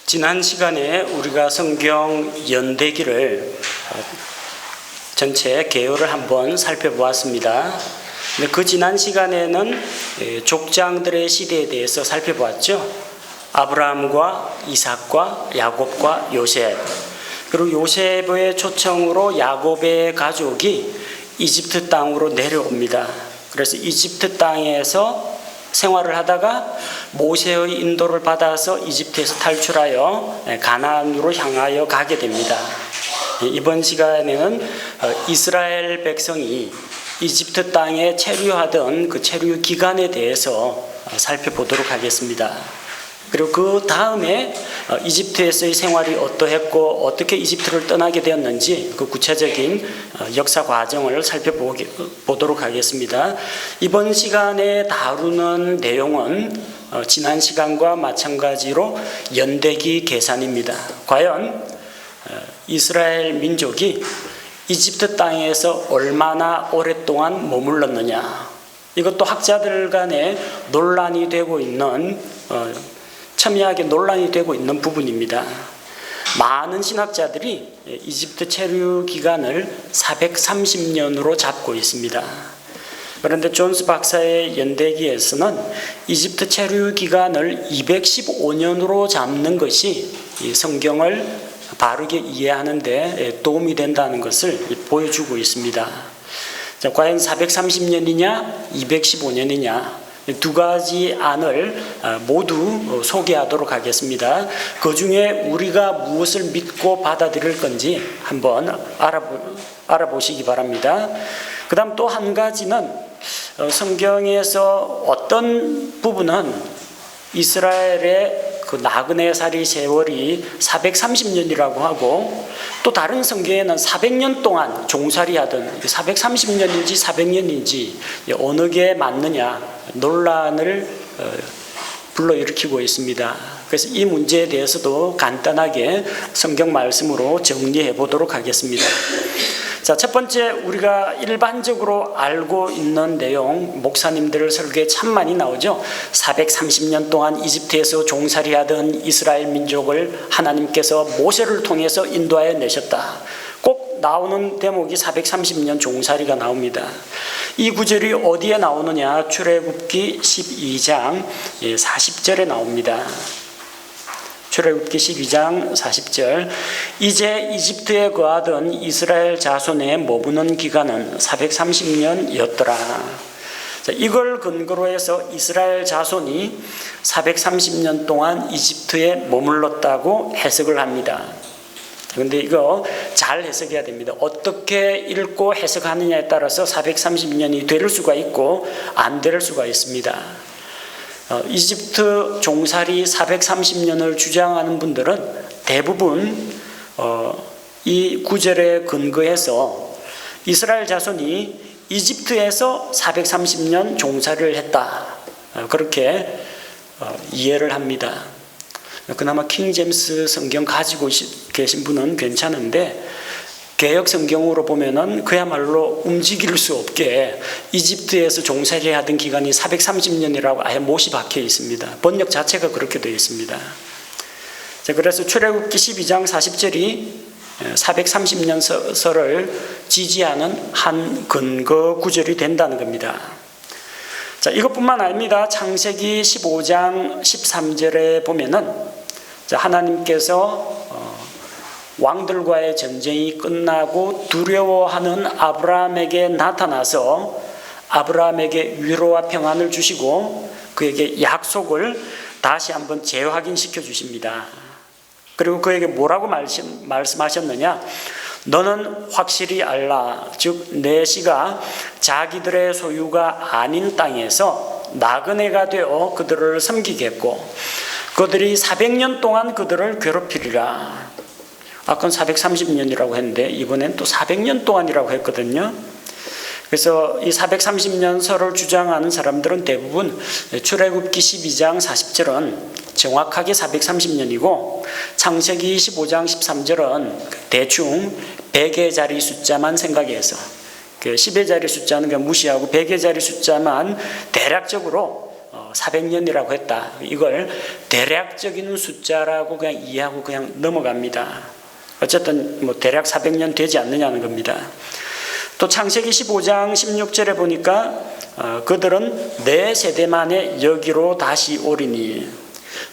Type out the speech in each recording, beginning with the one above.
지난 시간에 우리가 성경 연대기를 전체 개요를 한번 살펴보았습니다. 근데 그 지난 시간에는 족장들의 시대에 대해서 살펴보았죠. 아브라함과 이삭과 야곱과 요셉, 그리고 요셉의 초청으로 야곱의 가족이 이집트 땅으로 내려옵니다. 그래서 이집트 땅에서 생활을 하다가 모세의 인도를 받아서 이집트에서 탈출하여 가나안으로 향하여 가게 됩니다. 이번 시간에는 이스라엘 백성이 이집트 땅에 체류하던 그 체류 기간에 대해서 살펴보도록 하겠습니다. 그리고 그 다음에 이집트에서의 생활이 어떠했고 어떻게 이집트를 떠나게 되었는지 그 구체적인 역사 과정을 살펴보도록 하겠습니다. 이번 시간에 다루는 내용은 지난 시간과 마찬가지로 연대기 계산입니다. 과연 이스라엘 민족이 이집트 땅에서 얼마나 오랫동안 머물렀느냐, 이것도 학자들 간에 논란이 되고 있는 첨예하게 논란이 되고 있는 부분입니다. 많은 신학자들이 이집트 체류 기간을 430년으로 잡고 있습니다. 그런데 존스 박사의 연대기에서는 이집트 체류 기간을 215년으로 잡는 것이 이 성경을 바르게 이해하는 데 도움이 된다는 것을 보여주고 있습니다. 자, 과연 430년이냐 215년이냐, 두 가지 안을 모두 소개하도록 하겠습니다. 그 중에 우리가 무엇을 믿고 받아들일 건지 한번 알아보시기 바랍니다. 그 다음 또 한 가지는 성경에서 어떤 부분은 이스라엘의 그 나그네살이 세월이 430년이라고 하고, 또 다른 성경에는 400년 동안 종살이 하던 430년인지 400년인지 어느 게 맞느냐 논란을 불러일으키고 있습니다. 그래서 이 문제에 대해서도 간단하게 성경 말씀으로 정리해 보도록 하겠습니다. 자, 첫 번째, 우리가 일반적으로 알고 있는 내용, 목사님들 설교에 참 많이 나오죠. 430년 동안 이집트에서 종살이하던 이스라엘 민족을 하나님께서 모세를 통해서 인도하여 내셨다. 꼭 나오는 대목이 430년 종살이가 나옵니다. 이 구절이 어디에 나오느냐, 출애굽기 12장 40절에 나옵니다. 출애굽기 12장 40절, 이제 이집트에 거하던 이스라엘 자손의 머무는 기간은 430년이었더라. 이걸 근거로 해서 이스라엘 자손이 430년 동안 이집트에 머물렀다고 해석을 합니다. 그런데 이거 잘 해석해야 됩니다. 어떻게 읽고 해석하느냐에 따라서 430년이 될 수가 있고 안 될 수가 있습니다. 이집트 종살이 430년을 주장하는 분들은 대부분 이 구절에 근거해서 이스라엘 자손이 이집트에서 430년 종살이를 했다, 그렇게 이해를 합니다. 그나마 킹제임스 성경 가지고 계신 분은 괜찮은데, 개역 성경으로 보면은 그야말로 움직일 수 없게 이집트에서 종살이 하던 기간이 430년이라고 아예 못이 박혀 있습니다. 번역 자체가 그렇게 되어 있습니다. 자, 그래서 출애굽기 12장 40절이 430년설을 지지하는 한 근거 구절이 된다는 겁니다. 자, 이것뿐만 아닙니다. 창세기 15장 13절에 보면은 하나님께서 왕들과의 전쟁이 끝나고 두려워하는 아브라함에게 나타나서 아브라함에게 위로와 평안을 주시고 그에게 약속을 다시 한번 재확인시켜 주십니다. 그리고 그에게 뭐라고 말씀하셨느냐, 너는 확실히 알라, 즉 내 씨가 자기들의 소유가 아닌 땅에서 나그네가 되어 그들을 섬기겠고 그들이 400년 동안 그들을 괴롭히리라. 아까는 430년이라고 했는데 이번엔 또 400년 동안이라고 했거든요. 그래서 이 430년 설을 주장하는 사람들은 대부분 출애굽기 12장 40절은 정확하게 430년이고 창세기 25장 13절은 대충 100의 자리 숫자만 생각해서 10의 자리 숫자는 그냥 무시하고 100의 자리 숫자만 대략적으로 400년이라고 했다. 이걸 대략적인 숫자라고 그냥 이해하고 그냥 넘어갑니다. 어쨌든 뭐 대략 400년 되지 않느냐는 겁니다. 또 창세기 15장 16절에 보니까 그들은 내 세대만에 여기로 다시 오리니.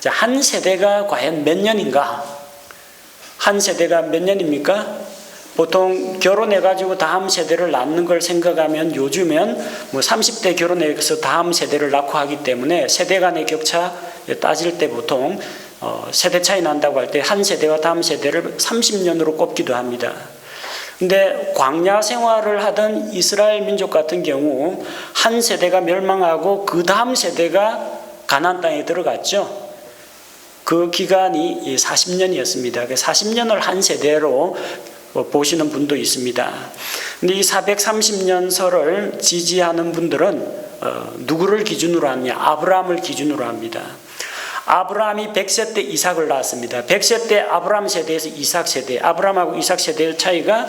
자, 한 세대가 과연 몇 년인가? 한 세대가 몇 년입니까? 보통 결혼해가지고 다음 세대를 낳는 걸 생각하면 요즘은 뭐 30대 결혼해서 다음 세대를 낳고 하기 때문에 세대 간의 격차 따질 때 보통 세대 차이 난다고 할 때 한 세대와 다음 세대를 30년으로 꼽기도 합니다. 근데 광야 생활을 하던 이스라엘 민족 같은 경우 한 세대가 멸망하고 그 다음 세대가 가나안 땅에 들어갔죠. 그 기간이 40년이었습니다. 40년을 한 세대로 보시는 분도 있습니다. 근데 이 430년설을 지지하는 분들은 누구를 기준으로 하느냐? 아브라함을 기준으로 합니다. 아브라함이 100세 때 이삭을 낳았습니다. 100세 때 아브라함 세대에서 이삭 세대, 아브라함하고 이삭 세대의 차이가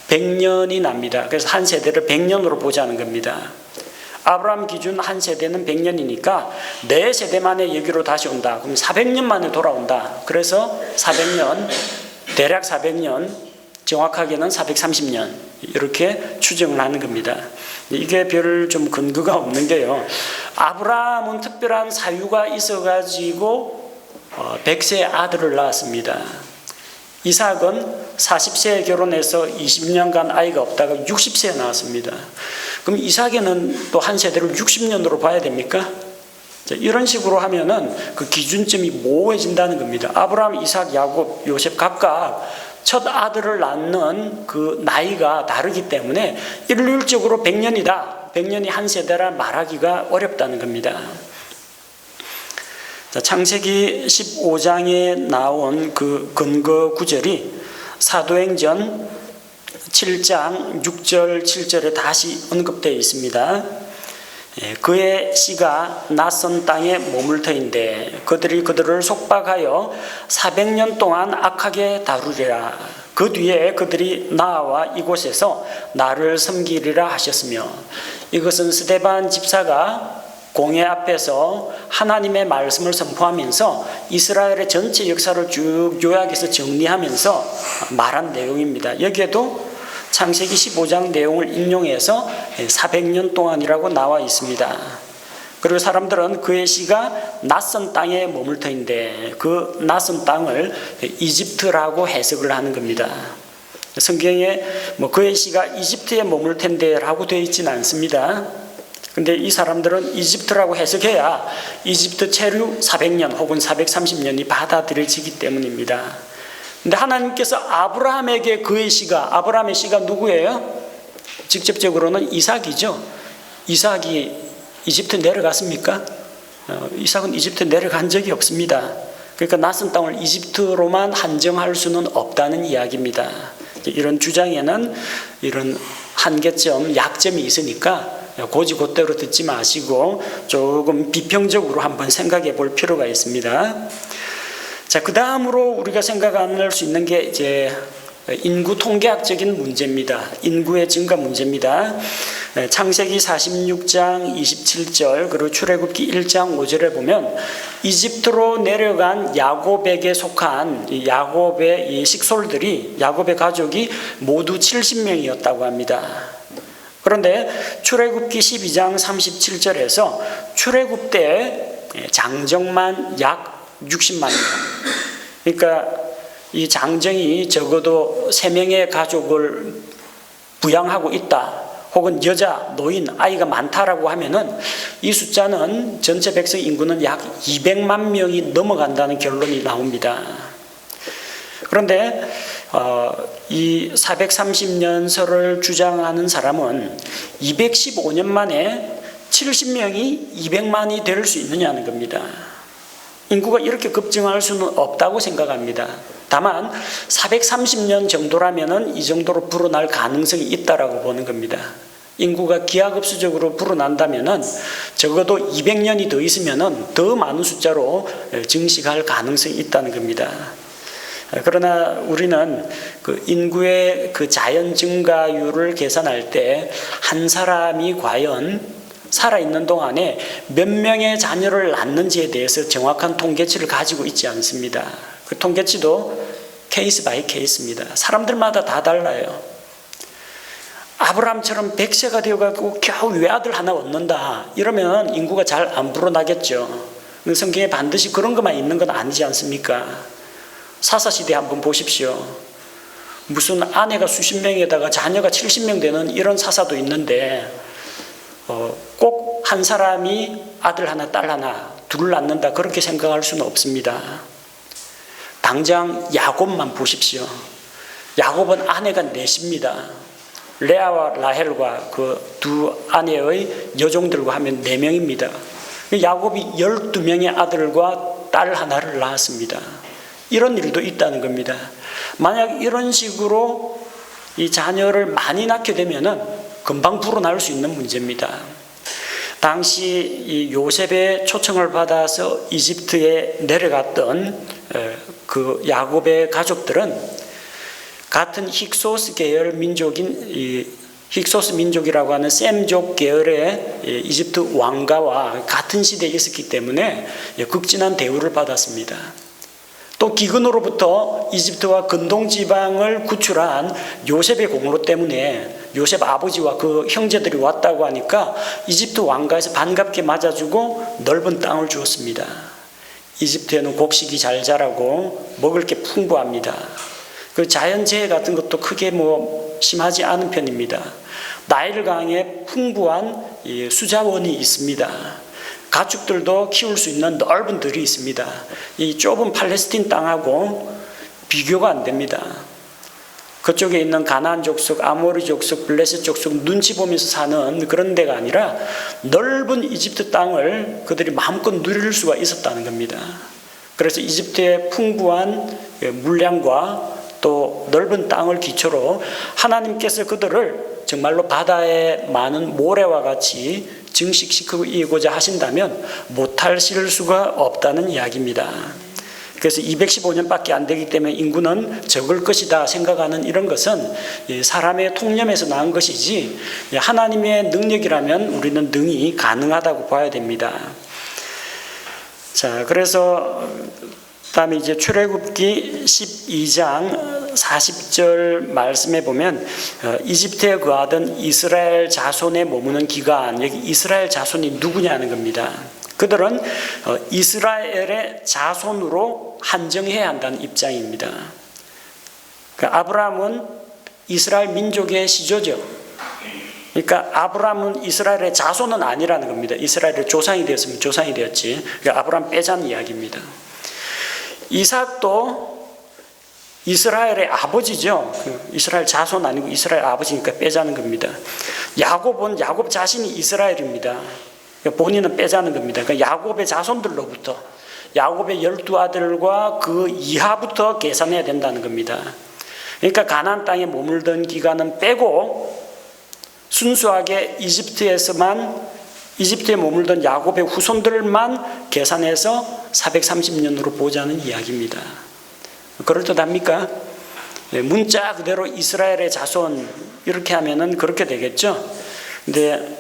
100년이 납니다. 그래서 한 세대를 100년으로 보자는 겁니다. 아브라함 기준 한 세대는 100년이니까 내 세대만에 여기로 다시 온다. 그럼 400년 만에 돌아온다. 그래서 400년, 대략 400년, 정확하게는 430년 이렇게 추정을 하는 겁니다. 이게 별 좀 근거가 없는 게요. 아브라함은 특별한 사유가 있어가지고 100세 아들을 낳았습니다. 이삭은 40세에 결혼해서 20년간 아이가 없다가 60세에 낳았습니다. 그럼 이삭에는 또 한 세대를 60년으로 봐야 됩니까? 자, 이런 식으로 하면은 그 기준점이 모호해진다는 겁니다. 아브라함, 이삭, 야곱, 요셉 각각 첫 아들을 낳는 그 나이가 다르기 때문에 일률적으로 100년이다. 100년이 한 세대라 말하기가 어렵다는 겁니다. 자, 창세기 15장에 나온 그 근거 구절이 사도행전 7장 6절 7절에 다시 언급되어 있습니다. 그의 씨가 낯선 땅에 머물터인데 그들이 그들을 속박하여 400년 동안 악하게 다루리라. 그 뒤에 그들이 나와 이곳에서 나를 섬기리라 하셨으며, 이것은 스데반 집사가 공회 앞에서 하나님의 말씀을 선포하면서 이스라엘의 전체 역사를 쭉 요약해서 정리하면서 말한 내용입니다. 여기에도 창세기 15장 내용을 인용해서 400년 동안이라고 나와 있습니다. 그리고 사람들은 그의 씨가 낯선 땅에 머물터인데 그 낯선 땅을 이집트라고 해석을 하는 겁니다. 성경에 뭐 그의 씨가 이집트에 머물 텐데 라고 되어 있지는 않습니다. 근데 이 사람들은 이집트라고 해석해야 이집트 체류 400년 혹은 430년이 받아들여지기 때문입니다. 근데 하나님께서 아브라함에게 그의 씨가, 아브라함의 씨가 누구예요? 직접적으로는 이삭이죠. 이삭이 이집트 내려갔습니까? 이삭은 이집트 내려간 적이 없습니다. 그러니까 낯선 땅을 이집트로만 한정할 수는 없다는 이야기입니다. 이런 주장에는 이런 한계점, 약점이 있으니까 고지고대로 듣지 마시고 조금 비평적으로 한번 생각해 볼 필요가 있습니다. 자, 그 다음으로 우리가 생각할 수 있는 게 이제 인구 통계학적인 문제입니다. 인구의 증가 문제입니다. 창세기 46장 27절 그리고 출애굽기 1장 5절에 보면 이집트로 내려간 야곱에게 속한 야곱의 이 식솔들이, 야곱의 가족이 모두 70명이었다고 합니다. 그런데 출애굽기 12장 37절에서 출애굽 때 장정만 약 60만 명. 그러니까 이 장정이 적어도 3명의 가족을 부양하고 있다. 혹은 여자, 노인, 아이가 많다라고 하면은 이 숫자는 전체 백성 인구는 약 200만 명이 넘어간다는 결론이 나옵니다. 그런데 이 430년설을 주장하는 사람은 215년 만에 70명이 200만이 될 수 있느냐는 겁니다. 인구가 이렇게 급증할 수는 없다고 생각합니다. 다만 430년 정도라면은 이 정도로 불어날 가능성이 있다라고 보는 겁니다. 인구가 기하급수적으로 불어난다면은 적어도 200년이 더 있으면은 더 많은 숫자로 증식할 가능성이 있다는 겁니다. 그러나 우리는 그 인구의 그 자연 증가율을 계산할 때 한 사람이 과연 살아있는 동안에 몇 명의 자녀를 낳는지에 대해서 정확한 통계치를 가지고 있지 않습니다. 그 통계치도 케이스 바이 케이스입니다. 사람들마다 다 달라요. 아브라함처럼 100세가 되어가지고 겨우 외아들 하나 얻는다 이러면 인구가 잘 안 불어나겠죠. 성경에 반드시 그런 것만 있는 건 아니지 않습니까? 사사시대 한번 보십시오. 무슨 아내가 수십 명에다가 자녀가 70명 되는 이런 사사도 있는데 꼭 한 사람이 아들 하나 딸 하나 둘 낳는다 그렇게 생각할 수는 없습니다. 당장 야곱만 보십시오. 야곱은 아내가 넷입니다. 레아와 라헬과 그 두 아내의 여종들과 하면 4명입니다. 야곱이 12명의 아들과 딸 하나를 낳았습니다. 이런 일도 있다는 겁니다. 만약 이런 식으로 이 자녀를 많이 낳게 되면은 금방 불어날 수 있는 문제입니다. 당시 이 요셉의 초청을 받아서 이집트에 내려갔던 그 야곱의 가족들은 같은 힉소스 계열 민족인 이 힉소스 민족이라고 하는 셈족 계열의 이집트 왕가와 같은 시대에 있었기 때문에 극진한 대우를 받았습니다. 또 기근으로부터 이집트와 근동 지방을 구출한 요셉의 공로 때문에 요셉 아버지와 그 형제들이 왔다고 하니까 이집트 왕가에서 반갑게 맞아주고 넓은 땅을 주었습니다. 이집트에는 곡식이 잘 자라고 먹을 게 풍부합니다. 그 자연재해 같은 것도 크게 심하지 않은 편입니다. 나일강에 풍부한 수자원이 있습니다. 가축들도 키울 수 있는 넓은 들이 있습니다. 이 좁은 팔레스틴 땅하고 비교가 안 됩니다. 그쪽에 있는 가나안 족속, 아모리 족속, 블레셋 족속 눈치 보면서 사는 그런 데가 아니라 넓은 이집트 땅을 그들이 마음껏 누릴 수가 있었다는 겁니다. 그래서 이집트의 풍부한 물량과 또 넓은 땅을 기초로 하나님께서 그들을 정말로 바다의 많은 모래와 같이 증식시키고자 하신다면 못하실 수가 없다는 이야기입니다. 그래서 215년밖에 안 되기 때문에 인구는 적을 것이다 생각하는 이런 것은 사람의 통념에서 나온 것이지 하나님의 능력이라면 우리는 능히 가능하다고 봐야 됩니다. 자, 그래서 다음에 이제 출애굽기 12장 40절 말씀에 보면 이집트에 거하던 이스라엘 자손에 머무는 기간, 여기 이스라엘 자손이 누구냐는 겁니다. 그들은 이스라엘의 자손으로 한정해야 한다는 입장입니다. 그러니까 아브라함은 이스라엘 민족의 시조죠. 그러니까 아브라함은 이스라엘의 자손은 아니라는 겁니다. 이스라엘의 조상이 되었으면 조상이 되었지. 그러니까 아브라함 빼자는 이야기입니다. 이삭도 이스라엘의 아버지죠. 이스라엘 자손 아니고 이스라엘 아버지니까 빼자는 겁니다. 야곱은 야곱 자신이 이스라엘입니다. 본인은 빼자는 겁니다. 그러니까 야곱의 자손들로부터 야곱의 12아들과 그 이하부터 계산해야 된다는 겁니다. 그러니까 가나안 땅에 머물던 기간은 빼고 순수하게 이집트에 머물던 야곱의 후손들만 계산해서 430년으로 보자는 이야기입니다. 그럴듯합니까? 문자 그대로 이스라엘의 자손 이렇게 하면은 그렇게 되겠죠. 근데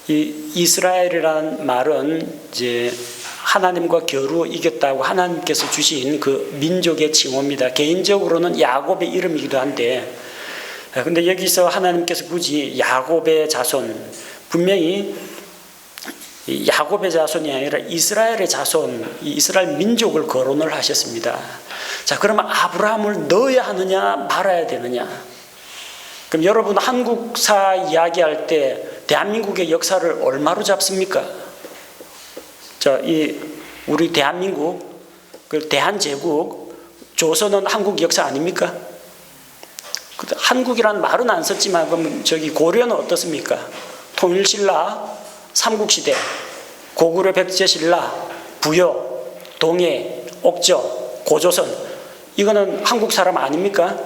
이 이스라엘이라는 말은 이제 하나님과 겨루 이겼다고 하나님께서 주신 그 민족의 칭호입니다. 개인적으로는 야곱의 이름이기도 한데, 근데 여기서 하나님께서 굳이 야곱의 자손, 분명히 야곱의 자손이 아니라 이스라엘의 자손, 이스라엘 민족을 거론을 하셨습니다. 자, 그러면 아브라함을 넣어야 하느냐 말아야 되느냐? 그럼 여러분 한국사 이야기할 때 대한민국의 역사를 얼마로 잡습니까? 우리 대한민국, 그 대한제국, 조선은 한국 역사 아닙니까? 한국이라는 말은 안 썼지만 그럼 고려는 어떻습니까? 통일신라, 삼국시대, 고구려 백제신라, 부여, 동해, 옥저, 고조선, 이거는 한국 사람 아닙니까?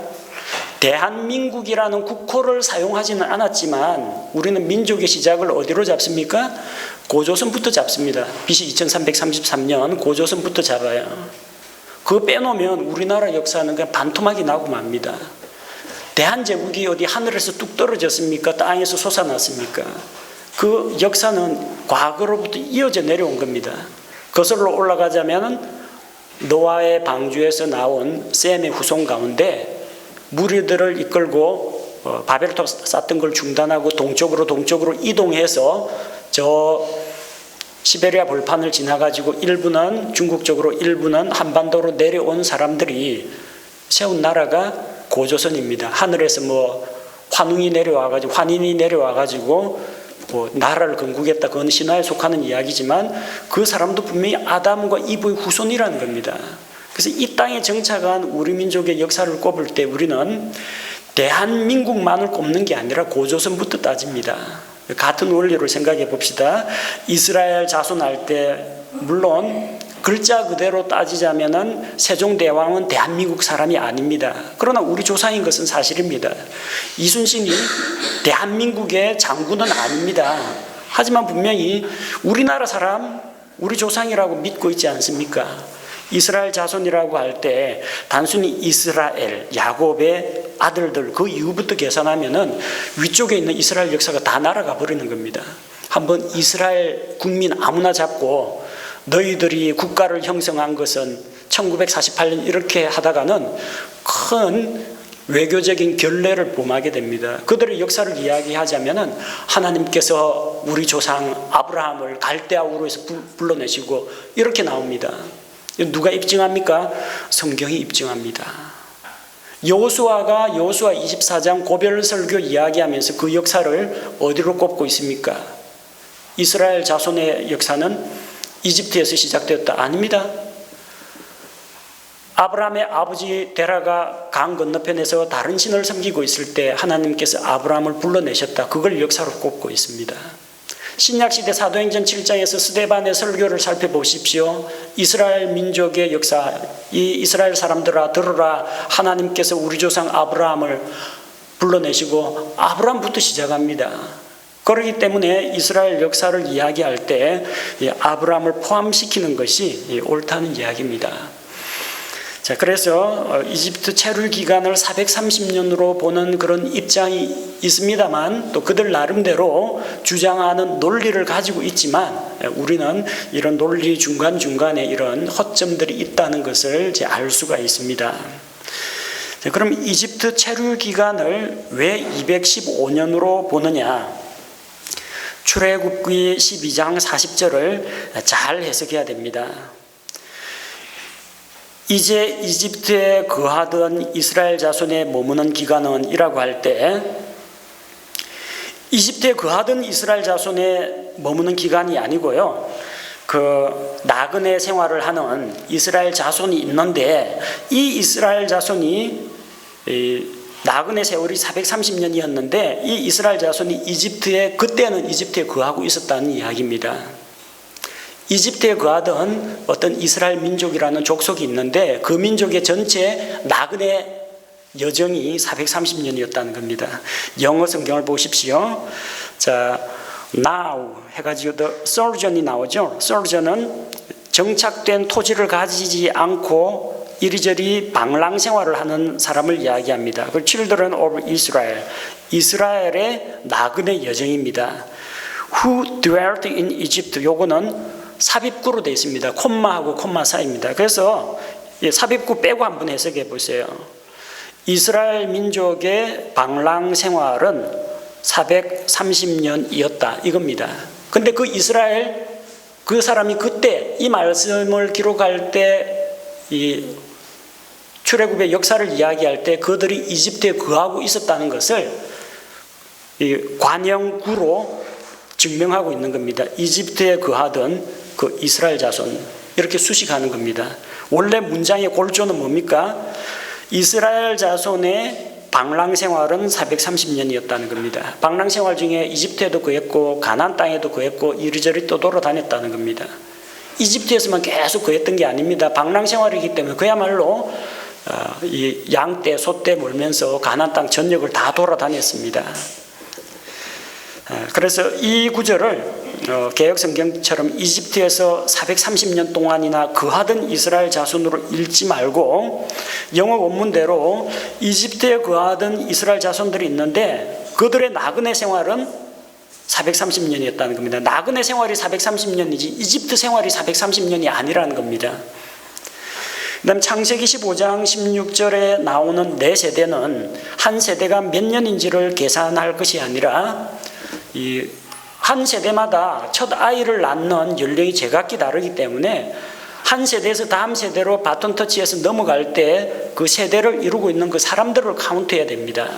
대한민국이라는 국호를 사용하지는 않았지만 우리는 민족의 시작을 어디로 잡습니까? 고조선부터 잡습니다. BC 2333년 고조선부터 잡아요. 그거 빼놓으면 우리나라 역사는 그냥 반토막이 나고 맙니다. 대한제국이 어디 하늘에서 뚝 떨어졌습니까? 땅에서 솟아났습니까? 그 역사는 과거로부터 이어져 내려온 겁니다. 거슬러 올라가자면 노아의 방주에서 나온 셈의 후손 가운데 무리들을 이끌고 바벨탑 쌓던 걸 중단하고 동쪽으로 이동해서 저 시베리아 벌판을 지나가지고 일부는 중국 쪽으로 일부는 한반도로 내려온 사람들이 세운 나라가 고조선입니다. 하늘에서 환웅이 내려와가지고 환인이 내려와가지고 나라를 건국했다. 그건 신화에 속하는 이야기지만 그 사람도 분명히 아담과 이브의 후손이라는 겁니다. 그래서 이 땅에 정착한 우리 민족의 역사를 꼽을 때 우리는 대한민국만을 꼽는 게 아니라 고조선부터 따집니다. 같은 원리로 생각해 봅시다. 이스라엘 자손할 때 물론 글자 그대로 따지자면은 세종대왕은 대한민국 사람이 아닙니다. 그러나 우리 조상인 것은 사실입니다. 이순신이 대한민국의 장군은 아닙니다. 하지만 분명히 우리나라 사람, 우리 조상이라고 믿고 있지 않습니까? 이스라엘 자손이라고 할 때 단순히 이스라엘, 야곱의 아들들 그 이후부터 계산하면은 위쪽에 있는 이스라엘 역사가 다 날아가 버리는 겁니다. 한번 이스라엘 국민 아무나 잡고 너희들이 국가를 형성한 것은 1948년 이렇게 하다가는 큰 외교적인 결례를 범하게 됩니다. 그들의 역사를 이야기하자면은 하나님께서 우리 조상 아브라함을 갈대아 우르에서 불러내시고 이렇게 나옵니다. 누가 입증합니까? 성경이 입증합니다. 여호수아가 여호수아 24장 고별 설교 이야기하면서 그 역사를 어디로 꼽고 있습니까? 이스라엘 자손의 역사는 이집트에서 시작되었다. 아닙니다. 아브라함의 아버지 데라가 강 건너편에서 다른 신을 섬기고 있을 때 하나님께서 아브라함을 불러내셨다. 그걸 역사로 꼽고 있습니다. 신약시대 사도행전 7장에서 스데반의 설교를 살펴보십시오. 이스라엘 민족의 역사, 이 이스라엘 사람들아 들으라. 하나님께서 우리 조상 아브라함을 불러내시고 아브라함부터 시작합니다. 그렇기 때문에 이스라엘 역사를 이야기할 때 아브라함을 포함시키는 것이 옳다는 이야기입니다. 자, 그래서 이집트 체류 기간을 430년으로 보는 그런 입장이 있습니다만 또 그들 나름대로 주장하는 논리를 가지고 있지만 우리는 이런 논리 중간중간에 이런 허점들이 있다는 것을 알 수가 있습니다. 자, 그럼 이집트 체류 기간을 왜 215년으로 보느냐? 출애굽기 12장 40절을 잘 해석해야 됩니다. 이제 이집트에 거하던 이스라엘 자손의 머무는 기간은 이라고 할 때 이집트에 거하던 이스라엘 자손의 머무는 기간이 아니고요. 그 나그네 생활을 하는 이스라엘 자손이 있는데 이 이스라엘 자손이 나그네 세월이 430년이었는데 이 이스라엘 자손이 그때는 이집트에 거하고 있었다는 이야기입니다. 이집트에 거하던 어떤 이스라엘 민족이라는 족속이 있는데 그 민족의 전체 나그네 여정이 430년이었다는 겁니다. 영어 성경을 보십시오. 자, now 해가지고 the sojourn이 나오죠. sojourn은 정착된 토지를 가지지 않고 이리저리 방랑 생활을 하는 사람을 이야기합니다. 그 children of Israel, 이스라엘의 나그네 여정입니다. Who dwelt in Egypt, 요거는 삽입구로 되어 있습니다. 콤마하고 콤마 사이입니다. 그래서 삽입구 빼고 한번 해석해 보세요. 이스라엘 민족의 방랑 생활은 430년이었다 이겁니다. 근데 그 이스라엘 그 사람이 그때 이 말씀을 기록할 때 이 출애굽의 역사를 이야기할 때 그들이 이집트에 거하고 있었다는 것을 이 관형구로 증명하고 있는 겁니다. 이집트에 거하던 그 이스라엘 자손 이렇게 수식하는 겁니다. 원래 문장의 골조는 뭡니까? 이스라엘 자손의 방랑 생활은 430년이었다는 겁니다. 방랑 생활 중에 이집트에도 거했고 가나안 땅에도 거했고 이리저리 또 돌아다녔다는 겁니다. 이집트에서만 계속 거했던 게 아닙니다. 방랑 생활이기 때문에 그야말로 이 양떼, 소떼 몰면서 가나안 땅 전역을 다 돌아다녔습니다. 그래서 이 구절을 개역성경처럼 이집트에서 430년 동안이나 거하던 이스라엘 자손으로 읽지 말고 영어 원문대로 이집트에 거하던 이스라엘 자손들이 있는데 그들의 나그네 생활은 430년이었다는 겁니다. 나그네 생활이 430년이지 이집트 생활이 430년이 아니라는 겁니다. 그 다음 창세기 15장 16절에 나오는 네 세대는 한 세대가 몇 년인지를 계산할 것이 아니라 한 세대마다 첫 아이를 낳는 연령이 제각기 다르기 때문에 한 세대에서 다음 세대로 바톤 터치해서 넘어갈 때 그 세대를 이루고 있는 그 사람들을 카운트해야 됩니다.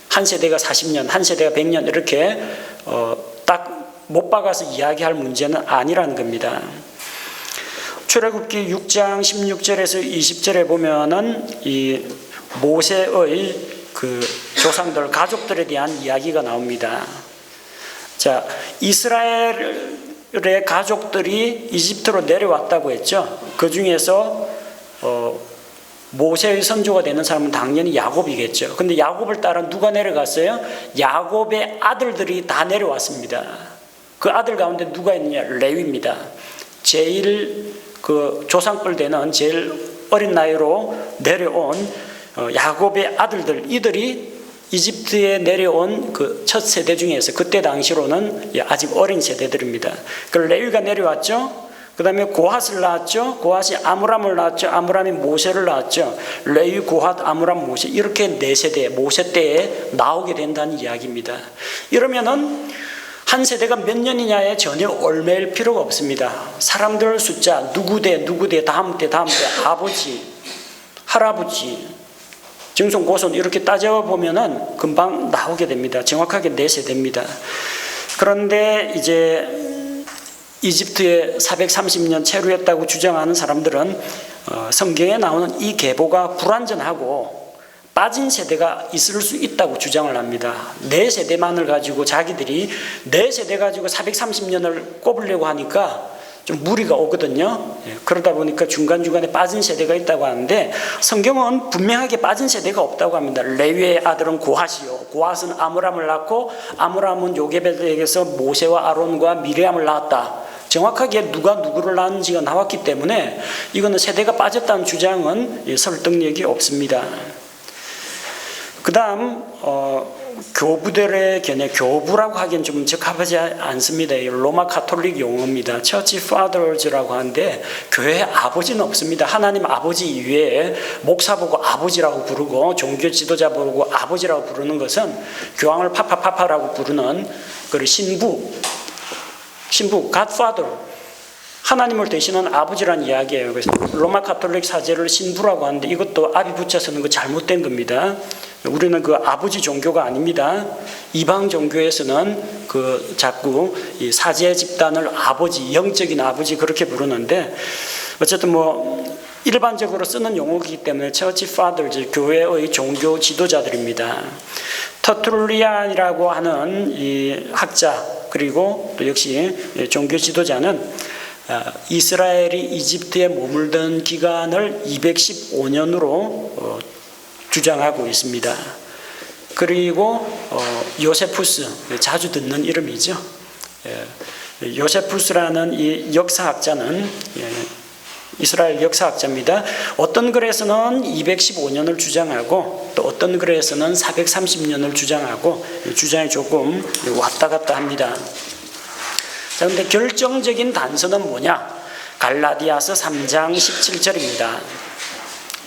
한 세대가 40년, 한 세대가 100년 이렇게 딱 못 박아서 이야기할 문제는 아니라는 겁니다. 출애굽기 6장 16절에서 20절에 보면은 이 모세의 그 조상들, 가족들에 대한 이야기가 나옵니다. 자, 이스라엘의 가족들이 이집트로 내려왔다고 했죠. 그 중에서 모세의 선조가 되는 사람은 당연히 야곱이겠죠. 근데 야곱을 따라 누가 내려갔어요? 야곱의 아들들이 다 내려왔습니다. 그 아들 가운데 누가 있느냐? 레위입니다. 제일 그 조상뻘 되는 제일 어린 나이로 내려온 야곱의 아들들, 이들이 이집트에 내려온 그 첫 세대 중에서 그때 당시로는 아직 어린 세대들입니다. 그 레위가 내려왔죠. 그 다음에 고핫을 낳았죠. 고핫이 아므람을 낳았죠. 아므람이 모세를 낳았죠. 레위, 고핫, 아므람, 모세 이렇게 네 세대 모세 때에 나오게 된다는 이야기입니다. 이러면은 한 세대가 몇 년이냐에 전혀 얽매일 필요가 없습니다. 사람들 숫자 누구 대 누구 대 다음 대 아버지, 할아버지, 증손, 고손 이렇게 따져보면은 금방 나오게 됩니다. 정확하게 네 세대입니다. 그런데 이제 이집트에 430년 체류했다고 주장하는 사람들은 성경에 나오는 이 계보가 불완전하고 빠진 세대가 있을 수 있다고 주장을 합니다. 네 세대만을 가지고 자기들이 네 세대 가지고 430년을 꼽으려고 하니까 좀 무리가 오거든요. 그러다 보니까 중간중간에 빠진 세대가 있다고 하는데 성경은 분명하게 빠진 세대가 없다고 합니다. 레위의 아들은 고핫이요. 고핫은 아므람을 낳고 아므람은 요게벳에게서 모세와 아론과 미리암을 낳았다. 정확하게 누가 누구를 낳은지가 나왔기 때문에 이거는 세대가 빠졌다는 주장은 설득력이 없습니다. 그 다음 교부들의 견해, 교부라고 하기엔 좀 적합하지 않습니다. 로마 카톨릭 용어입니다. Church Fathers라고 하는데 교회 아버지는 없습니다. 하나님 아버지 이외에 목사 보고 아버지라고 부르고 종교 지도자 보고 아버지라고 부르는 것은 교황을 파파파파라고 부르는 그 신부, Godfather, 하나님을 대신한 아버지란 이야기예요. 그래서 로마 카톨릭 사제를 신부라고 하는데 이것도 아비 붙여서는 거 잘못된 겁니다. 우리는 그 아버지 종교가 아닙니다. 이방 종교에서는 그 자꾸 이 사제 집단을 아버지, 영적인 아버지 그렇게 부르는데 어쨌든 뭐 일반적으로 쓰는 용어이기 때문에 Church Fathers, 교회의 종교 지도자들입니다. 터툴리안이라고 하는 이 학자 그리고 또 역시 종교 지도자는 이스라엘이 이집트에 머물던 기간을 215년으로 주장하고 있습니다. 그리고 요세푸스, 자주 듣는 이름이죠. 요세푸스라는 이 역사학자는 이스라엘 역사학자입니다. 어떤 글에서는 215년을 주장하고 또 어떤 글에서는 430년을 주장하고 주장이 조금 왔다 갔다 합니다. 자, 그런데 결정적인 단서는 뭐냐? 갈라디아서 3장 17절입니다.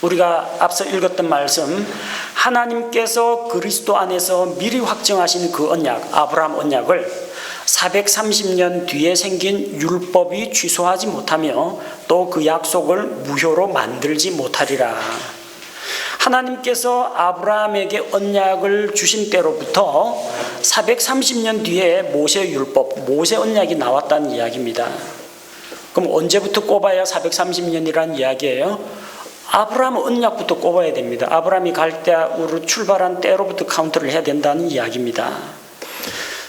우리가 앞서 읽었던 말씀, 하나님께서 그리스도 안에서 미리 확정하신 그 언약, 아브라함 언약을 430년 뒤에 생긴 율법이 취소하지 못하며 또 그 약속을 무효로 만들지 못하리라. 하나님께서 아브라함에게 언약을 주신 때로부터 430년 뒤에 모세 율법, 모세 언약이 나왔다는 이야기입니다. 그럼 언제부터 꼽아야 430년이라는 이야기예요? 아브라함 언약부터 꼽아야 됩니다. 아브라함이 갈대아우르 출발한 때로부터 카운트를 해야 된다는 이야기입니다.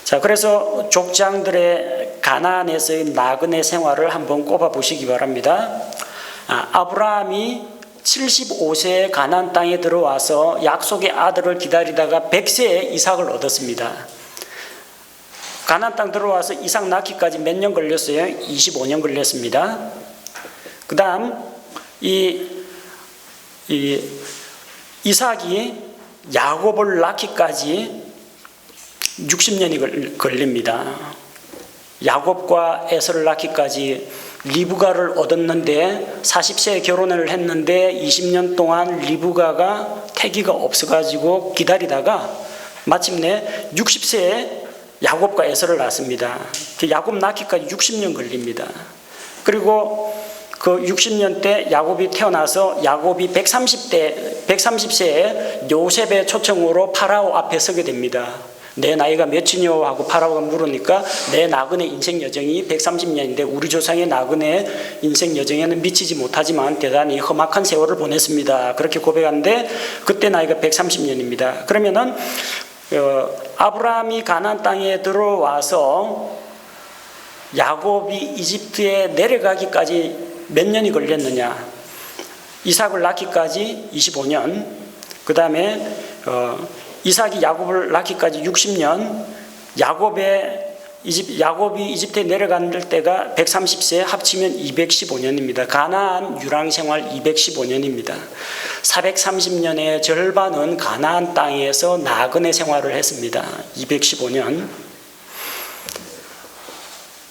자, 그래서 족장들의 가나안에서의 나그네 생활을 한번 꼽아 보시기 바랍니다. 아브라함이 75세에 가나안 땅에 들어와서 약속의 아들을 기다리다가 100세에 이삭을 얻었습니다. 가나안 땅 들어와서 이삭 낳기까지 몇 년 걸렸어요? 25년 걸렸습니다. 그 다음 이삭이 야곱을 낳기까지 60년이 걸립니다. 야곱과 에서를 낳기까지 리브가를 얻었는데 40세에 결혼을 했는데 20년 동안 리브가가 태기가 없어가지고 기다리다가 마침내 60세에 야곱과 에서를 낳습니다. 야곱 낳기까지 60년 걸립니다. 그리고 그 60년 때 야곱이 태어나서 야곱이 130세에 요셉의 초청으로 파라오 앞에 서게 됩니다. 내 나이가 몇이뇨 하고 파라오가 물으니까 내 나그네 인생 여정이 130년인데 우리 조상의 나그네 인생 여정에는 미치지 못하지만 대단히 험악한 세월을 보냈습니다. 그렇게 고백하는데 그때 나이가 130년입니다. 그러면은 아브라함이 가나안 땅에 들어와서 야곱이 이집트에 내려가기까지 몇 년이 걸렸느냐? 이삭을 낳기까지 25년, 그 다음에 이삭이 야곱을 낳기까지 60년, 야곱이 이집트에 내려갈 때가 130세 합치면 215년입니다. 가나안 유랑 생활 215년입니다. 430년의 절반은 가나안 땅에서 나그네 생활을 했습니다. 215년.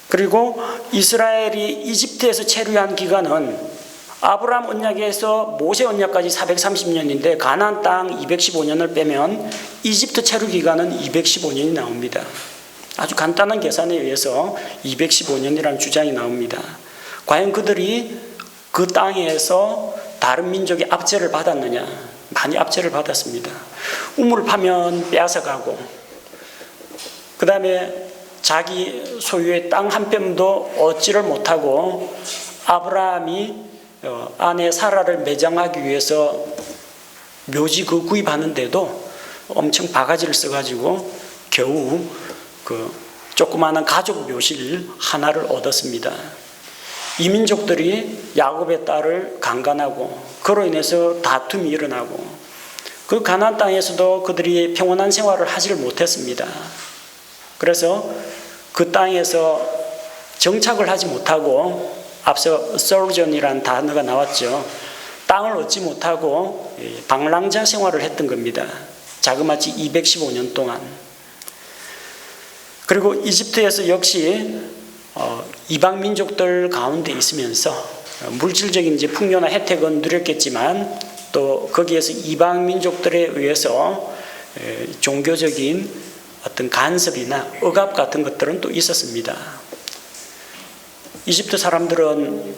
그리고 이스라엘이 이집트에서 체류한 기간은 아브라함 언약에서 모세 언약까지 430년인데 가나안 땅 215년을 빼면 이집트 체류 기간은 215년이 나옵니다. 아주 간단한 계산에 의해서 215년이라는 주장이 나옵니다. 과연 그들이 그 땅에서 다른 민족의 압제를 받았느냐? 많이 압제를 받았습니다. 우물 파면 빼앗아가고, 그 다음에 자기 소유의 땅 한 뼘도 얻지를 못하고 아브라함이 아내 사라를 매장하기 위해서 묘지 구입하는데도 엄청 바가지를 써가지고 겨우 그 조그마한 가족 묘실 하나를 얻었습니다. 이 민족들이 야곱의 딸을 강간하고 그로 인해서 다툼이 일어나고 그 가나안 땅에서도 그들이 평온한 생활을 하지를 못했습니다. 그래서 그 땅에서 정착을 하지 못하고 앞서 sojourn이라는 단어가 나왔죠. 땅을 얻지 못하고 방랑자 생활을 했던 겁니다. 자그마치 215년 동안. 그리고 이집트에서 역시 이방 민족들 가운데 있으면서 물질적인 이제 풍요나 혜택은 누렸겠지만 또 거기에서 이방 민족들에 의해서 종교적인 어떤 간섭이나 억압 같은 것들은 또 있었습니다. 이집트 사람들은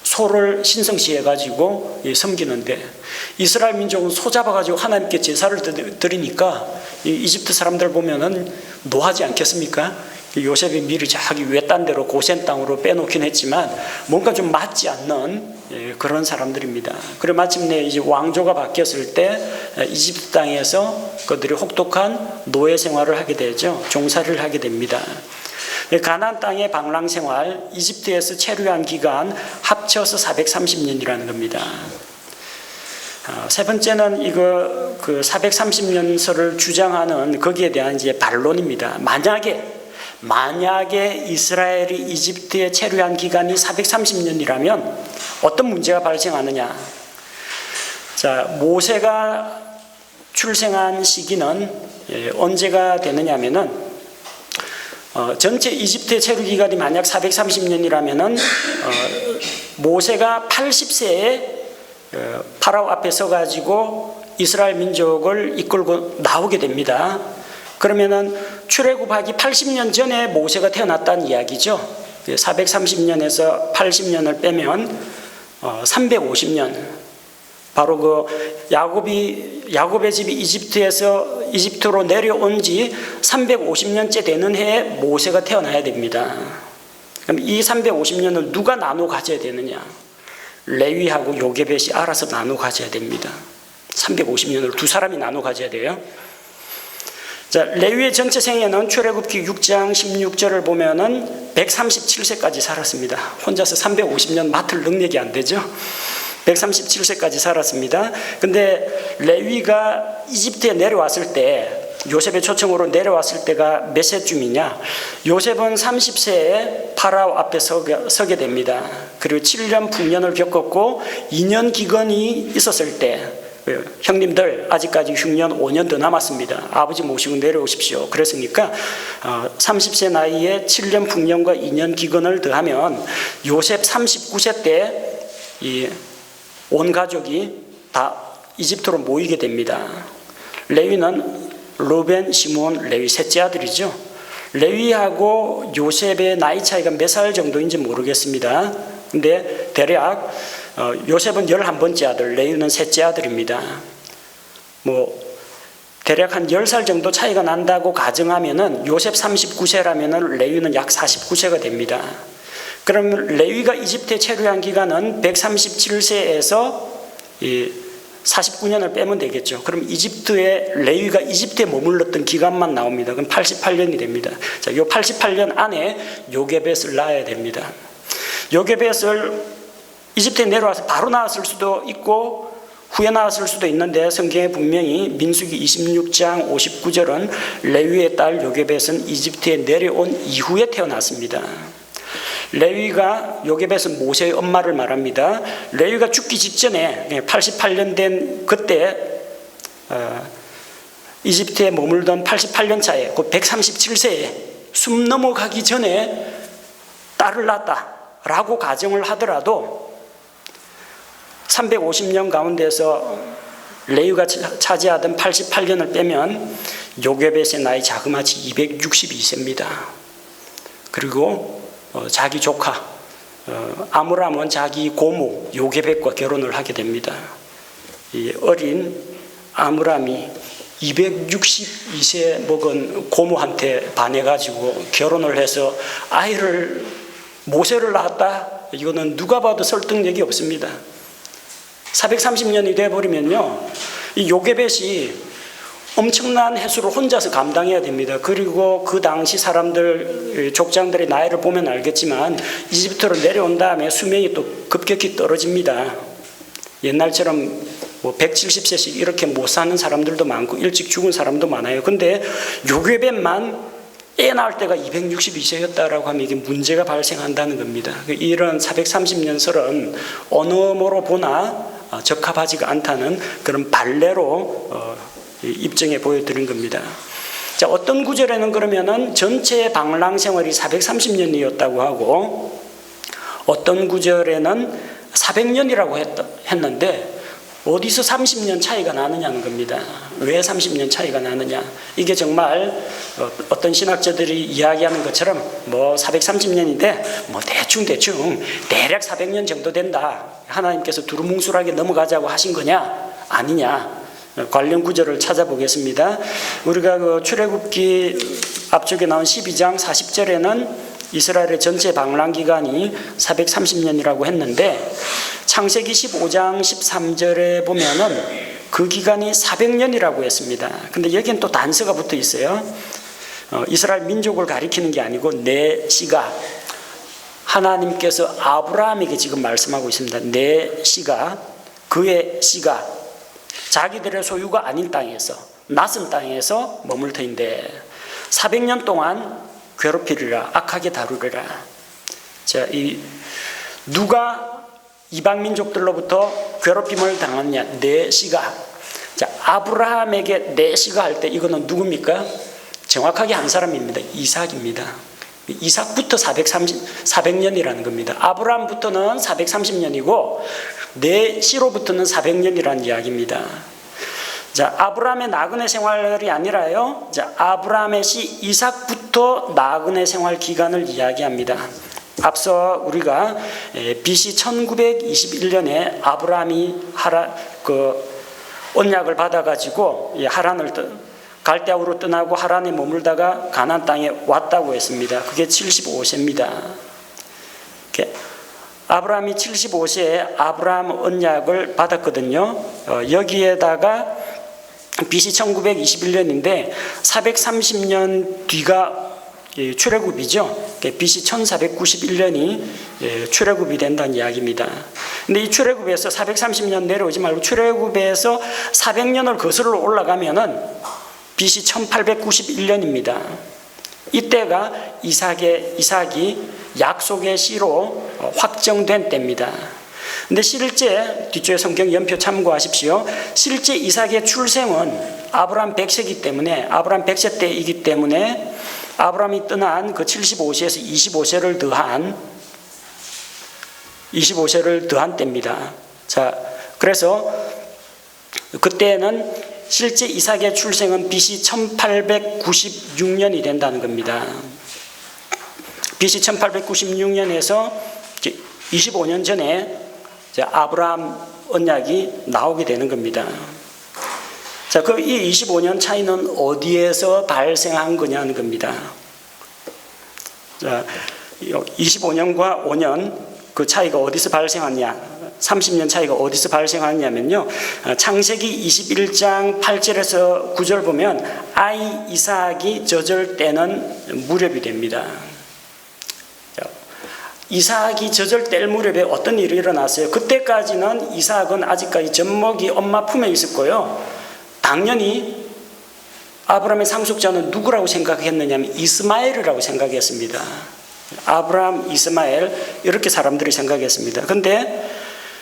소를 신성시해가지고 섬기는데 이스라엘 민족은 소 잡아가지고 하나님께 제사를 드리니까 이집트 사람들 보면은 노하지 않겠습니까? 요셉이 미리 자기 외딴 데로 고센 땅으로 빼놓긴 했지만 뭔가 좀 맞지 않는 그런 사람들입니다. 그리고 마침내 이제 왕조가 바뀌었을 때 이집트 땅에서 그들이 혹독한 노예 생활을 하게 되죠. 종살이를 하게 됩니다. 가나안 땅의 방랑 생활, 이집트에서 체류한 기간 합쳐서 430년이라는 겁니다. 세 번째는 이거 그 430년설을 주장하는 거기에 대한 이제 반론입니다. 만약에 이스라엘이 이집트에 체류한 기간이 430년이라면 어떤 문제가 발생하느냐? 자, 모세가 출생한 시기는 언제가 되느냐면은 전체 이집트의 체류 기간이 만약 430년이라면은 모세가 80세에 파라오 앞에 서가지고 이스라엘 민족을 이끌고 나오게 됩니다. 그러면은 출애굽하기 80년 전에 모세가 태어났다는 이야기죠. 430년에서 80년을 빼면 350년. 바로 그 야곱의 집이 이집트로 내려온 지 350년째 되는 해에 모세가 태어나야 됩니다. 그럼 이 350년을 누가 나눠 가져야 되느냐? 레위하고 요게벳이 알아서 나눠 가져야 됩니다. 350년을 두 사람이 나눠 가져야 돼요. 자, 레위의 전체 생애는 출애굽기 6장 16절을 보면은 137세까지 살았습니다. 혼자서 350년 맡을 능력이 안 되죠. 137세까지 살았습니다. 근데 레위가 이집트에 내려왔을 때 요셉의 초청으로 내려왔을 때가 몇 세쯤이냐? 요셉은 30세에 파라오 앞에 서게 됩니다. 그리고 7년 풍년을 겪었고 2년 기근이 있었을 때 형님들 아직까지 흉년 5년 더 남았습니다. 아버지 모시고 내려오십시오. 그랬으니까 30세 나이에 7년 풍년과 2년 기근을 더하면 요셉 39세 때 온 가족이 다 이집트로 모이게 됩니다. 레위는 루벤, 시몬, 레위 셋째 아들이죠. 레위하고 요셉의 나이 차이가 몇 살 정도인지 모르겠습니다. 근데 대략 요셉은 11번째 아들, 레위는 셋째 아들입니다. 대략 한 10살 정도 차이가 난다고 가정하면은 요셉 39세라면은 레위는 약 49세가 됩니다. 그러면 레위가 이집트에 체류한 기간은 137세에서 49년을 빼면 되겠죠. 그럼 레위가 이집트에 머물렀던 기간만 나옵니다. 그럼 88년이 됩니다. 자, 이 88년 안에 요게벳을 낳아야 됩니다. 요게벳을 이집트에 내려와서 바로 낳았을 수도 있고 후에 낳았을 수도 있는데 성경에 분명히 민수기 26장 59절은 레위의 딸 요게벳은 이집트에 내려온 이후에 태어났습니다. 레위가 요게벳은 모세의 엄마를 말합니다. 레위가 죽기 직전에 88년 된 그때 이집트에 머물던 88년 차에 곧 137세에 숨 넘어가기 전에 딸을 낳았다라고 가정을 하더라도 350년 가운데서 레위가 차지하던 88년을 빼면 요게벳의 나이 자그마치 262세입니다. 그리고 자기 조카 아므람은 자기 고모 요게벳과 결혼을 하게 됩니다. 이 어린 아므람이 262세 먹은 고모한테 반해가지고 결혼을 해서 모세를 낳았다? 이거는 누가 봐도 설득력이 없습니다. 430년이 돼버리면요, 이 요게벳이 엄청난 횟수를 혼자서 감당해야 됩니다. 그리고 그 당시 사람들, 족장들의 나이를 보면 알겠지만 이집트로 내려온 다음에 수명이 또 급격히 떨어집니다. 옛날처럼 170세씩 이렇게 못 사는 사람들도 많고 일찍 죽은 사람도 많아요. 근데 요게벳만 애 낳을 때가 262세였다라고 하면 이게 문제가 발생한다는 겁니다. 이런 430년 설은 어느 모로 보나 적합하지가 않다는 그런 발례로 입증해 보여드린 겁니다. 자, 어떤 구절에는 그러면은 전체 방랑 생활이 430년이었다고 하고 어떤 구절에는 400년이라고 했는데 어디서 30년 차이가 나느냐는 겁니다. 왜 30년 차이가 나느냐? 이게 정말 어떤 신학자들이 이야기하는 것처럼 430년인데 대충 대략 400년 정도 된다. 하나님께서 두루뭉술하게 넘어가자고 하신 거냐? 아니냐? 관련 구절을 찾아보겠습니다. 우리가 출애굽기 앞쪽에 나온 12장 40절에는 이스라엘의 전체 방랑 기간이 430년이라고 했는데 창세기 15장 13절에 보면은 그 기간이 400년이라고 했습니다. 근데 여기는 또 단서가 붙어 있어요. 이스라엘 민족을 가리키는 게 아니고 내 씨가 하나님께서 아브라함에게 지금 말씀하고 있습니다. 내 씨가 그의 씨가 자기들의 소유가 아닌 땅에서 낯선 땅에서 머물 터인데 400년 동안 괴롭히리라 악하게 다루리라. 자, 누가 이방 민족들로부터 괴롭힘을 당하느냐? 내 씨가. 자, 아브라함에게 내 씨가 할 때 이거는 누굽니까? 정확하게 한 사람입니다. 이삭입니다. 이삭부터 400년이라는 겁니다. 아브라함부터는 430년이고 내 씨로부터는 400년이라는 이야기입니다. 자, 아브라함의 나그네 생활이 아니라요. 자, 아브라함의 씨 이삭부터 나그네 생활 기간을 이야기합니다. 앞서 우리가 BC 1921년에 아브라함이 언약을 받아가지고 갈대아우로 떠나고 하란에 머물다가 가나안 땅에 왔다고 했습니다. 그게 75세입니다. 아브라함이 75세에 아브라함 언약을 받았거든요. 여기에다가 BC 1921년인데 430년 뒤가 출애굽이죠. BC 1491년이 출애굽이 된다는 이야기입니다. 근데 이 출애굽에서 430년 내려오지 말고 출애굽에서 400년을 거슬러 올라가면은 BC 1891년입니다. 이때가 이삭이 약속의 씨로 확정된 때입니다. 근데 실제 뒤쪽에 성경 연표 참고하십시오. 실제 이삭의 출생은 아브라함 100세이기 때문에 아브라함 100세 때이기 때문에 아브라함이 떠난 그 75세에서 25세를 더한 때입니다. 자, 그래서 그때는 실제 이삭의 출생은 BC 1896년이 된다는 겁니다. BC 1896년에서 25년 전에 아브라함 언약이 나오게 되는 겁니다. 자, 그 이 25년 차이는 어디에서 발생한 거냐는 겁니다. 자, 25년과 5년 그 차이가 어디서 발생하냐? 30년 차이가 어디서 발생하냐면요. 창세기 21장 8절에서 9절 보면 아이 이삭이 젖을 때는 무렵이 됩니다. 이삭이 젖을 뗄 무렵에 어떤 일이 일어났어요? 그때까지는 이삭은 아직까지 젖먹이 엄마 품에 있었고요. 당연히 아브라함의 상속자는 누구라고 생각했느냐면 이스마엘이라고 생각했습니다. 아브라함, 이스마엘 이렇게 사람들이 생각했습니다. 그런데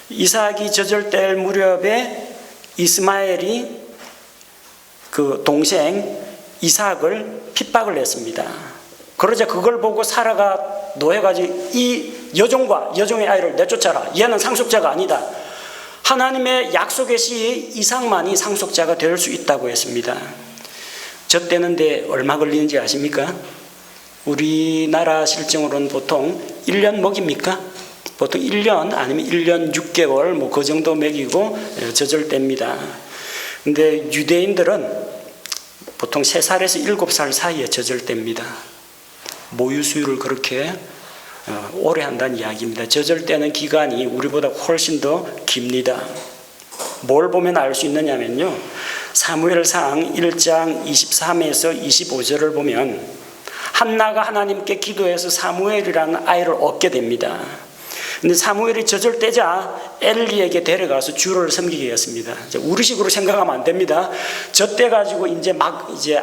이삭이 젖을 뗄 무렵에 이스마엘이 그 동생 이삭을 핍박을 했습니다. 그러자 그걸 보고 사라가 노해가지고 이 여종의 아이를 내쫓아라. 얘는 상속자가 아니다. 하나님의 약속의 시 이삭만이 상속자가 될 수 있다고 했습니다. 젖대는데 얼마 걸리는지 아십니까? 우리나라 실정으로는 보통 1년 먹입니까? 보통 1년 아니면 1년 6개월 뭐 그 정도 먹이고 젖을 뗍니다. 근데 유대인들은 보통 3살에서 7살 사이에 젖을 뗍니다. 모유 수유를 그렇게 오래 한다는 이야기입니다. 젖을 떼는 기간이 우리보다 훨씬 더 깁니다. 뭘 보면 알 수 있느냐면요. 사무엘상 1장 23에서 25절을 보면 한나가 하나님께 기도해서 사무엘이라는 아이를 얻게 됩니다. 근데 사무엘이 젖을 떼자 엘리에게 데려가서 주를 섬기게 했습니다. 우리식으로 생각하면 안 됩니다. 젖 떼가지고 이제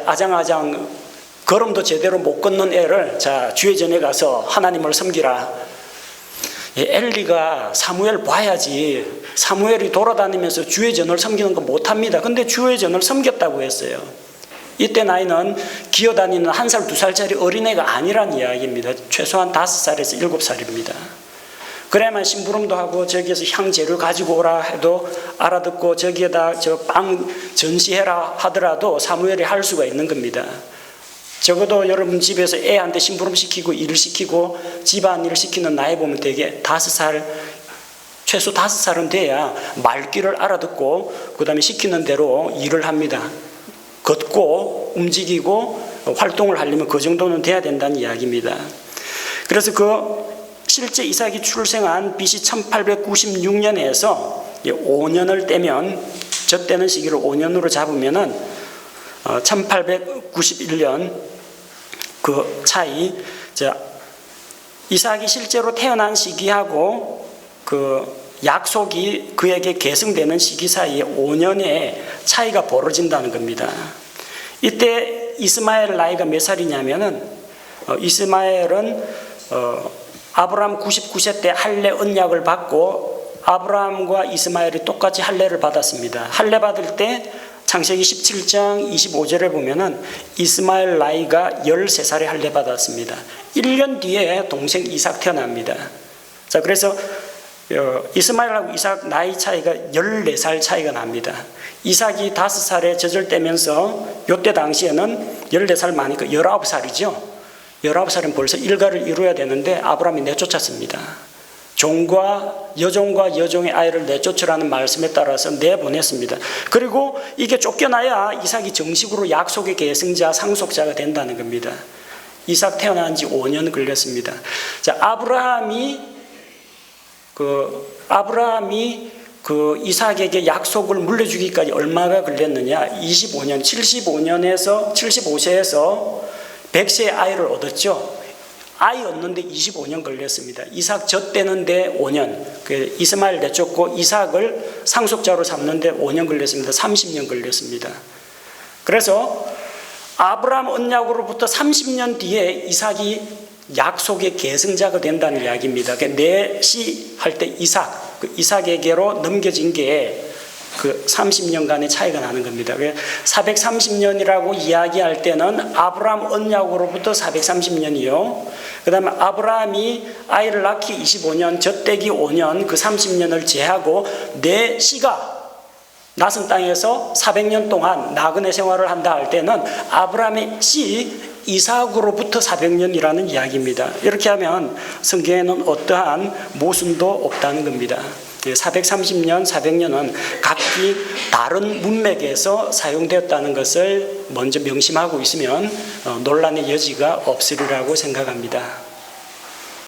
아장아장 걸음도 제대로 못 걷는 애를 자 주의 전에 가서 하나님을 섬기라. 엘리가 사무엘 봐야지. 사무엘이 돌아다니면서 주의 전을 섬기는 거 못합니다. 근데 주의 전을 섬겼다고 했어요. 이때 나이는 기어다니는 1살, 2살짜리 어린애가 아니란 이야기입니다. 최소한 5살에서 7살입니다. 그래야만 심부름도 하고 저기에서 향재료 가지고 오라 해도 알아듣고 저기에다 저 빵 전시해라 하더라도 사무엘이 할 수가 있는 겁니다. 적어도 여러분 집에서 애한테 심부름 시키고 일을 시키고 집안일을 시키는 나이 보면 되게 5살, 최소 5살은 돼야 말귀를 알아듣고 그 다음에 시키는 대로 일을 합니다. 걷고 움직이고 활동을 하려면 그 정도는 돼야 된다는 이야기입니다. 그래서 그 실제 이삭이 출생한 BC 1896년에서 5년을 떼면 젖대는 시기를 5년으로 잡으면은 1891년 그 차이, 이삭이 실제로 태어난 시기하고 그 약속이 그에게 계승되는 시기 사이에 5년의 차이가 벌어진다는 겁니다. 이때 이스마엘 나이가 몇 살이냐면은 이스마엘은 아브라함 99세 때 할례 언약을 받고 아브라함과 이스마엘이 똑같이 할례를 받았습니다. 할례 받을 때 창세기 17장 25절에 보면은 이스마엘 나이가 13살에 할례 받았습니다. 1년 뒤에 동생 이삭 태어납니다. 자, 그래서 이스마엘하고 이삭 나이 차이가 14살 차이가 납니다. 이삭이 5살에 젖을 떼면서 이때 당시에는 14살 많으니까 19살이죠. 19살은 벌써 일가를 이루어야 되는데 아브라함이 내쫓았습니다. 종과 여종의 아이를 내쫓으라는 말씀에 따라서 내보냈습니다. 그리고 이게 쫓겨나야 이삭이 정식으로 약속의 계승자, 상속자가 된다는 겁니다. 이삭 태어난 지 5년 걸렸습니다. 자, 아브라함이 그 이삭에게 약속을 물려주기까지 얼마가 걸렸느냐? 25년, 75세에서 100세의 아이를 얻었죠. 아이 얻는데 25년 걸렸습니다. 이삭 젖대는데 5년, 이스마엘 내쫓고 이삭을 상속자로 삼는데 5년 걸렸습니다. 30년 걸렸습니다. 그래서 아브라함 언약으로부터 30년 뒤에 이삭이 약속의 계승자가 된다는 이야기입니다. 내시 할 때 이삭, 그 이삭에게로 넘겨진 게 그 30년간의 차이가 나는 겁니다. 430년이라고 이야기할 때는 아브라함 언약으로부터 430년이요. 그 다음에 아브라함이 아이를 낳기 25년, 젖대기 5년, 그 30년을 제하고 내 씨가 낯선 땅에서 400년 동안 나그네 생활을 한다 할 때는 아브라함의 씨 이삭으로부터 400년이라는 이야기입니다. 이렇게 하면 성경에는 어떠한 모순도 없다는 겁니다. 430년, 400년은 각기 다른 문맥에서 사용되었다는 것을 먼저 명심하고 있으면 논란의 여지가 없으리라고 생각합니다.